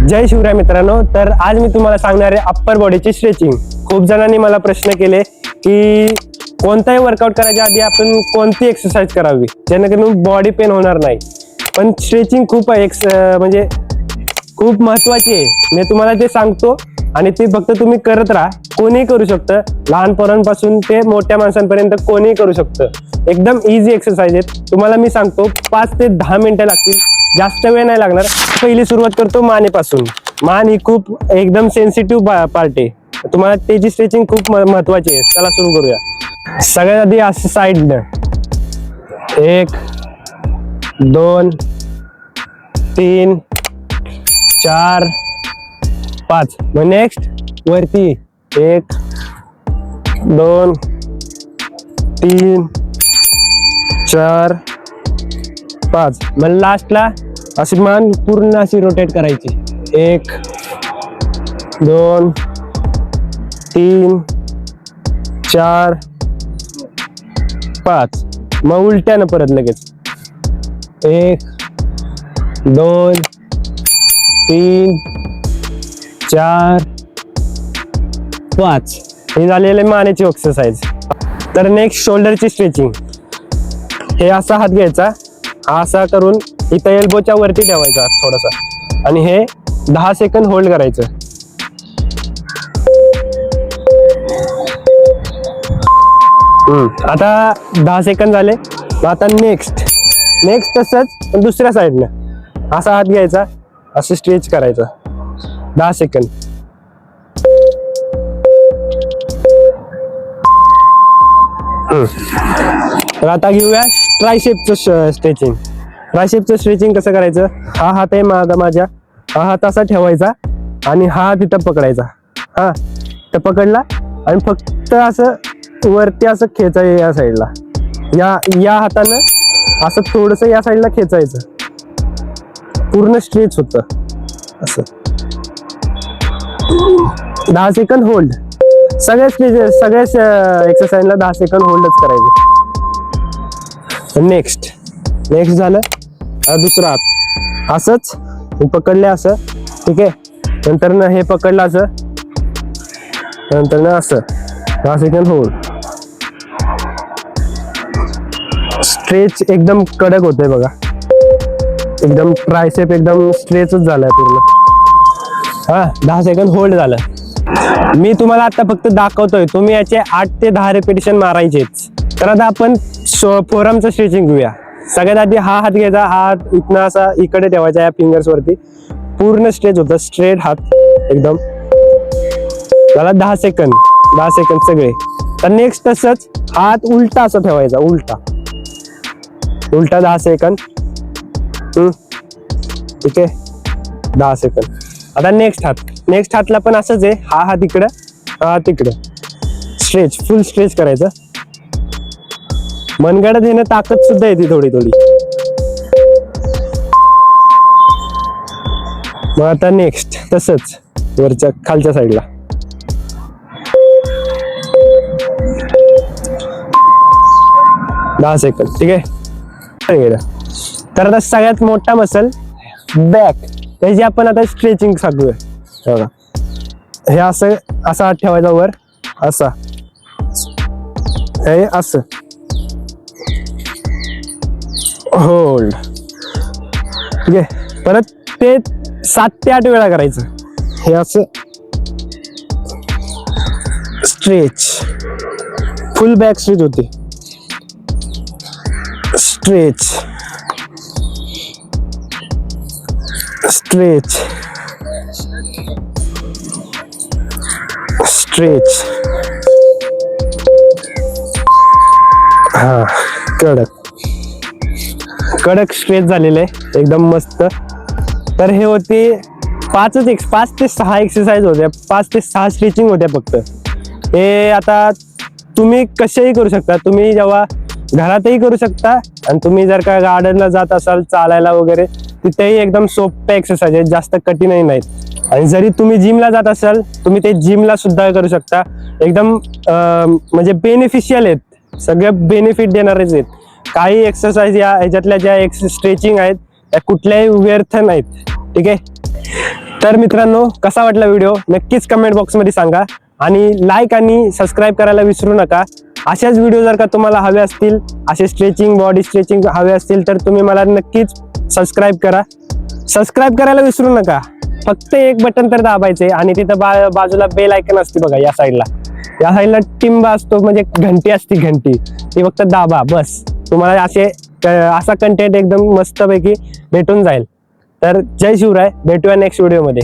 जय शिवराय मित्रांनो. तर आज मी तुम्हाला सांगणार आहे अप्पर बॉडीची स्ट्रेचिंग. खूप जणांनी मला प्रश्न केले की कोणताही वर्कआउट करायच्या आधी आपण कोणती एक्सरसाइज करावी जेणेकरून बॉडी पेन होणार नाही. पण स्ट्रेचिंग खूप म्हणजे खूप महत्वाची आहे. मी तुम्हाला ते सांगतो आणि ते फक्त तुम्ही करत राहा. कोणीही करू शकतं, लहान पोरांपासून ते मोठ्या माणसांपर्यंत कोणीही करू शकतं. एकदम इझी एक्सरसाइज आहेत. तुम्हाला मी सांगतो 5 ते 10 मिनिटं लागतील, जास्त वेळ नाही लागणार. पहिली सुरुवात करतो मानेपासून. मान ही खूप एकदम सेन्सिटिव्ह पार्ट आहे. तुम्हाला त्याची स्ट्रेचिंग खूप महत्वाची आहे. चला सुरू करूया. सगळ्यात आधी असं साईडनं 1 2 3 4 5. मग नेक्स्ट वरती 1 2 3 4 5. मग लास्टला अशी मान पूर्ण अशी रोटेट करायची. 1 2 3 4 5. मग उलट्यानं परत लगेच 1 2 3 4 5. हे झालेले मानेची एक्सरसाइज. तर नेक्स्ट शोल्डरची स्ट्रेचिंग. हे असा हात घ्यायचा, हा असा करून इथं एल्बोच्या वरती ठेवायचा थोडासा आणि हे 10 सेकंद होल्ड करायचं. आता 10 सेकंद झाले. आता नेक्स्ट तसंच दुसऱ्या साईडनं असा हात घ्यायचा, असं स्ट्रेच करायचं 10 सेकंद. तर आता घेऊया ट्रायसेपचं स्ट्रेचिंग. ट्रायसेपचं स्ट्रेचिंग कसं करायचं? हा हात आहे माझ्या, हा हात असा ठेवायचा आणि हा हात इथं पकडायचा. हा तर पकडला आणि फक्त असं वरती असं खेचायचं या साईडला. या हातानं असं थोडस या साईडला खेचायचं, पूर्ण स्ट्रेच होतं असं. 10 सेकंद होल्ड. सगळ्या एक्सरसाइजला 10 सेकंद होल्डच करायचं. नेक्स्ट झालं दुसरा हात असंच पकडले असं, ठीक आहे. नंतर ना हे पकडलं असं, नंतर ना असं 10 सेकंद होल्ड. स्ट्रेच एकदम कडक होतंय बघा, एकदम ट्रायसेप एकदम स्ट्रेचच झालाय पूर्ण. हा 10 सेकंद होल्ड झालं. मी तुम्हाला आता फक्त दाखवतोय, तुम्ही याचे 8 ते 10 रिपिटेशन मारायचेच. तर आता आपण फोरमचं स्ट्रेचिंग घेऊया. सगळ्यात आधी हा हात घ्यायचा, हात इथनं असा इकडे ठेवायचा या फिंगर्स वरती, पूर्ण स्ट्रेच होतं, स्ट्रेट हात एकदम. त्याला 10 सेकंद सगळे. तर नेक्स्ट तसंच हात उलटा असं ठेवायचा, उलटा 10 सेकंद. ठीक आहे, 10 सेकंद. आता नेक्स्ट हातला पण असंच आहे. हा हात इकडं, हा हात इकडं, स्ट्रेच, फुल स्ट्रेच करायचं. मनगडत येणं ताकद सुद्धा येते थोडी. मग आता नेक्स्ट तसंच वरच्या खालच्या साईडला 10 सेकंद. ठीक आहे. तर आता सगळ्यात मोठा मसल बॅक, त्याची आपण आता स्ट्रेचिंग सांगूया. हे असं हात ठेवायचा वर, असा, हे असं होल्ड. ठीक आहे. परत ते 7 ते 8 वेळा करायचं. हे असं स्ट्रेच, फुल बॅक स्ट्रेच होते. स्ट्रेच हा कडक स्ट्रेच झालेलं आहे एकदम मस्त. तर हे होते 5 ते 6 एक्सरसाइज होत्या, 5 ते 6 स्ट्रेचिंग होत्या फक्त. हे आता तुम्ही कशाही करू शकता. तुम्ही जेव्हा घरातही करू शकता आणि तुम्ही जर का गार्डनला जात असाल चालायला वगैरे, तिथेही एकदम सोप्या एक्सरसाइज आहेत, जास्त कठीणही नाहीत. आणि जरी तुम्ही जिमला जात असाल, तुम्ही ते जिमला सुद्धा करू शकता. एकदम म्हणजे बेनिफिशियल आहेत, सगळे बेनिफिट देणारेच आहेत. काही एक्सरसाइज ह्याच्यातल्या ज्या स्ट्रेचिंग आहेत त्या कुठल्याही व्यर्थ नाहीत. ठीक आहे. तर मित्रांनो, कसा वाटला व्हिडिओ नक्कीच कमेंट बॉक्समध्ये सांगा आणि लाईक आणि सबस्क्राईब करायला विसरू नका. अशाच व्हिडिओ जर का तुम्हाला हवे असतील, असे स्ट्रेचिंग, बॉडी स्ट्रेचिंग हवे असतील तर तुम्ही मला नक्कीच सबस्क्राईब करा. सबस्क्राईब करायला विसरू नका. फक्त एक बटन तर दाबायचे आणि तिथं बाजूला बेल आयकन असते बघा, या साईडला टिंबा असतो, म्हणजे घंटी असते, घंटी ती फक्त दाबा बस. तुम्हाला असा कंटेंट एकदम मस्तपैकी भेटून जाईल. तर जय शिवराय, भेटूया नेक्स्ट व्हिडिओमध्ये.